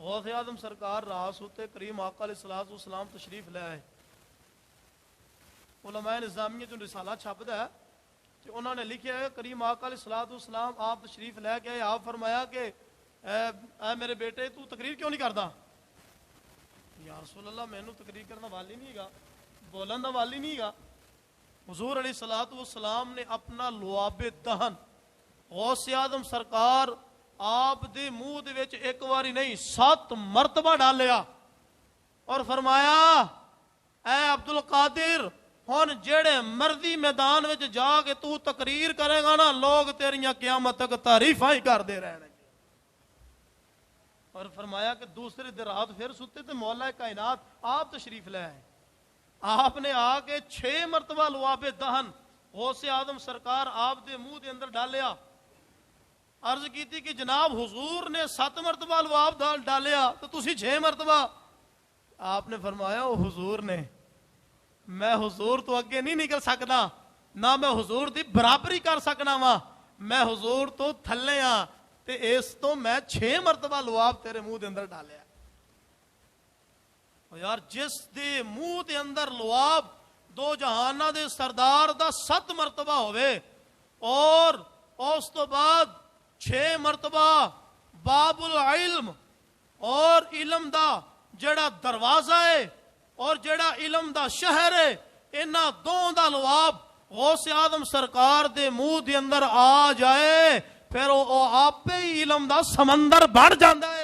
غوث اعظم سرکار رات سوتے کریم آقا علیہ الصلوۃ والسلام تشریف لے آئے. علماء نظامیہ جو رسالہ چھپدا ہے تو انہوں نے لکھا ہے کریم آقا علیہ الصلوۃ والسلام آپ تشریف لے کے آئے. آپ فرمایا کہ اے میرے بیٹے تو تقریر کیوں نہیں کرتا؟ یا رسول اللہ مینوں تقریر کرنا والی نہیں گا، بولن دا والی نہیں گا. حضور علیہ الصلوۃ والسلام نے اپنا لعاب دہن غوث اعظم سرکار آپ دے منہ دے وچ ایک واری نہیں 7 مرتبہ ڈالیا اور فرمایا اے عبد القادر ہن جڑے مرضی میدان وچ جا کے تو تقریر کرے گا نا لوگ تیریاں قیامت تک تعریفاں ہی کردے رہنے. اور فرمایا کہ دوسرے دن رات پھر ستے تھے مولا کائنات آپ تشریف لے آئے. آپ نے آ کے 6 مرتبہ لعاب دہن غوث اعظم سرکار آپ دے منہ دے اندر ڈالیا. عرض کی تھی کہ جناب حضور نے 7 مرتبہ لعاب ڈالیا تو تسی 6 مرتبہ. آپ نے فرمایا او حضور نے، میں حضور تو اگے نہیں نکل سکتا، نہ میں حضور دی برابری کر سکنا وا، میں حضور تو تھلے ہاں تے اس تو میں 6 مرتبہ لعاب تیرے منہ دے اندر ڈالیا. یار جس دے منہ دے اندر لعاب دو جہاناں دے سردار دا 7 مرتبہ ہوئے اور اس تو بعد 6 مرتبہ باب العلم اور علم دا جڑا دروازہ ہے اور جڑا علم دا شہر ہے، انہاں دوں دا لعاب غوث اعظم سرکار دے منہ دے اندر آ جائے پھر وہ آپ ہی علم دا سمندر بڑھ جاندا ہے.